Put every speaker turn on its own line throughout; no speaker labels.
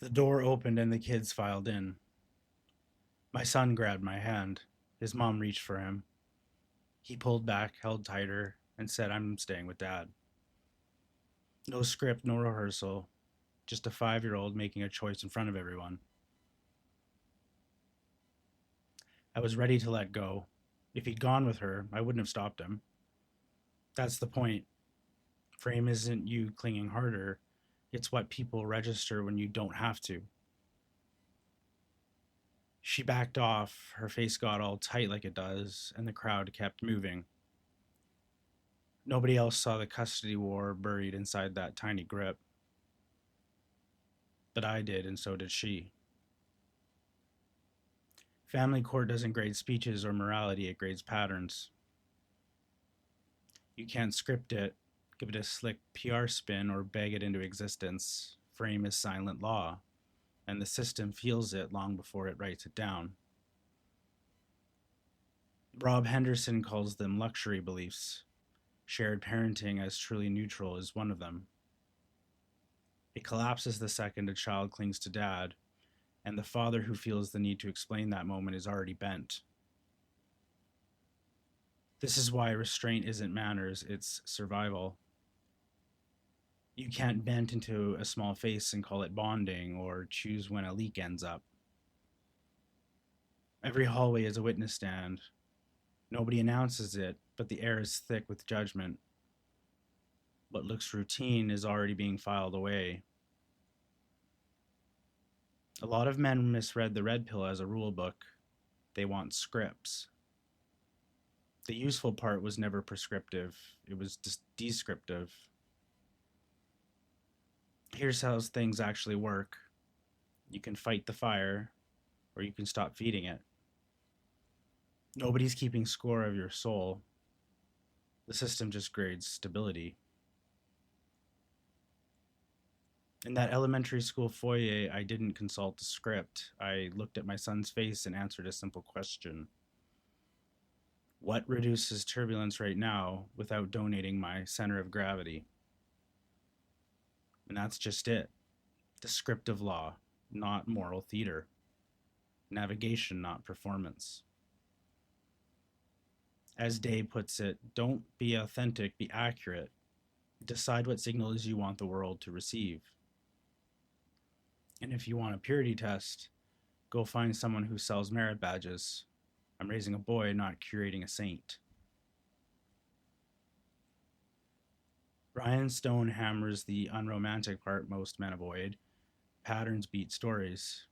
The door opened and the kids filed in. My son grabbed my hand. His mom reached for him. He pulled back, held tighter, and said, I'm staying with dad. No script, no rehearsal, just a 5-year-old making a choice in front of everyone. I was ready to let go. If he'd gone with her, I wouldn't have stopped him. That's the point. Frame isn't you clinging harder, it's what people register when you don't have to. She backed off, her face got all tight like it does, and the crowd kept moving. Nobody else saw the custody war buried inside that tiny grip, but I did, and so did she. Family court doesn't grade speeches or morality, it grades patterns. You can't script it, give it a slick PR spin, or beg it into existence. Frame is silent law, and the system feels it long before it writes it down. Rob Henderson calls them luxury beliefs. Shared parenting as truly neutral is one of them. It collapses the second a child clings to dad, and the father who feels the need to explain that moment is already bent. This is why restraint isn't manners, it's survival. You can't bend into a small face and call it bonding or choose when a leak ends up. Every hallway is a witness stand. Nobody announces it, but the air is thick with judgment. What looks routine is already being filed away. A lot of men misread the red pill as a rule book. They want scripts. The useful part was never prescriptive, it was just descriptive. Here's how things actually work. You can fight the fire, or you can stop feeding it. Nobody's keeping score of your soul. The system just grades stability. In that elementary school foyer, I didn't consult the script. I looked at my son's face and answered a simple question. What reduces turbulence right now without donating my center of gravity? And that's just it. Descriptive law, not moral theater. Navigation, not performance. As Day puts it, don't be authentic, be accurate. Decide what signals you want the world to receive. And if you want a purity test, go find someone who sells merit badges. I'm raising a boy, not curating a saint. Ryan Stone hammers the unromantic part most men avoid. Patterns beat stories.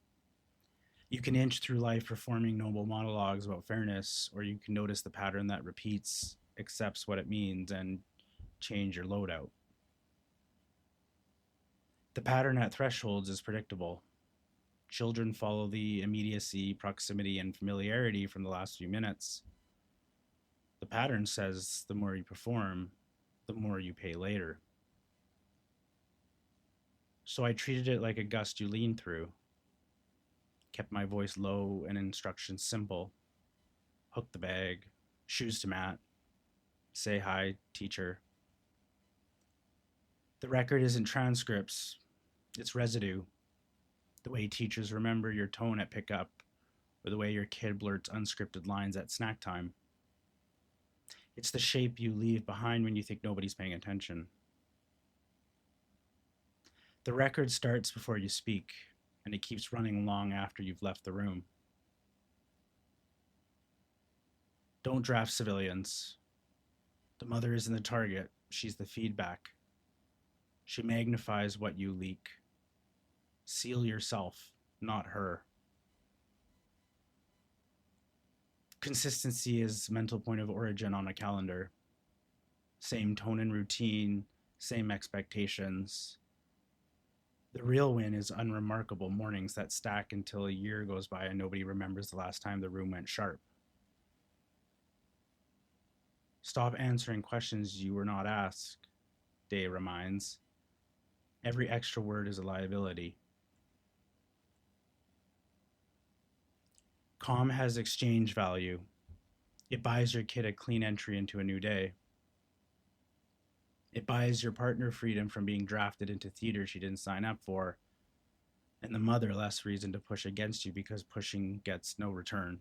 You can inch through life performing noble monologues about fairness, or you can notice the pattern that repeats, accepts what it means, and change your loadout. The pattern at thresholds is predictable. Children follow the immediacy, proximity, and familiarity from the last few minutes. The pattern says the more you perform, the more you pay later. So I treated it like a gust you lean through. Kept my voice low and instructions simple. Hook the bag, shoes to mat, say hi, teacher. The record isn't transcripts, it's residue. The way teachers remember your tone at pickup, or the way your kid blurts unscripted lines at snack time. It's the shape you leave behind when you think nobody's paying attention. The record starts before you speak, and it keeps running long after you've left the room. Don't draft civilians. The mother isn't the target, she's the feedback. She magnifies what you leak. Seal yourself, not her. Consistency is mental point of origin on a calendar. Same tone and routine, same expectations. The real win is unremarkable mornings that stack until a year goes by and nobody remembers the last time the room went sharp. Stop answering questions you were not asked, Day reminds. Every extra word is a liability. Calm has exchange value. It buys your kid a clean entry into a new day. It buys your partner freedom from being drafted into theater she didn't sign up for. and the mother less reason to push against you because pushing gets no return.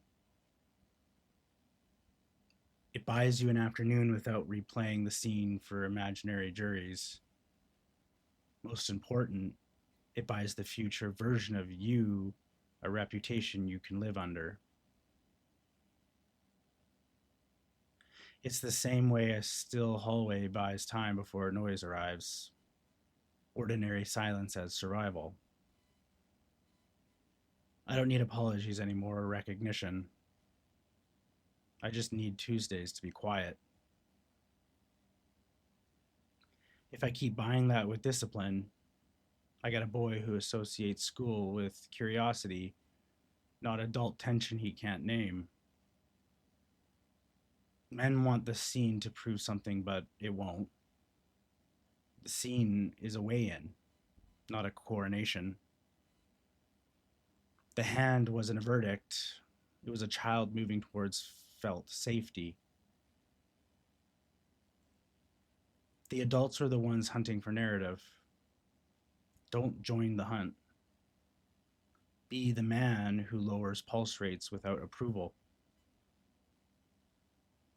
It buys you an afternoon without replaying the scene for imaginary juries. Most important, it buys the future version of you a reputation you can live under. It's the same way a still hallway buys time before noise arrives. Ordinary silence as survival. I don't need apologies anymore or recognition. I just need Tuesdays to be quiet. If I keep buying that with discipline, I got a boy who associates school with curiosity, not adult tension he can't name. Men want the scene to prove something, but it won't. The scene is a weigh in, not a coronation. The hand wasn't a verdict, it was a child moving towards felt safety. The adults are the ones hunting for narrative. Don't join the hunt. Be the man who lowers pulse rates without approval.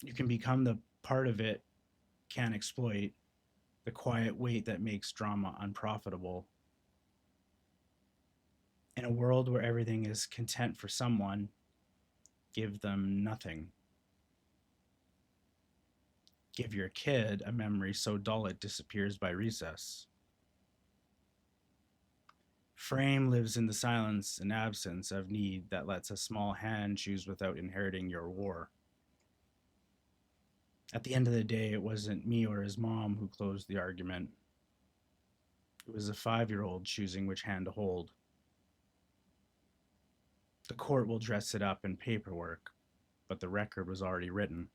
You can become the part of it can't exploit, the quiet weight that makes drama unprofitable. In a world where everything is content for someone, give them nothing. Give your kid a memory so dull it disappears by recess. Frame lives in the silence and absence of need that lets a small hand choose without inheriting your war. At the end of the day, it wasn't me or his mom who closed the argument. It was a 5-year-old choosing which hand to hold. The court will dress it up in paperwork, but the record was already written.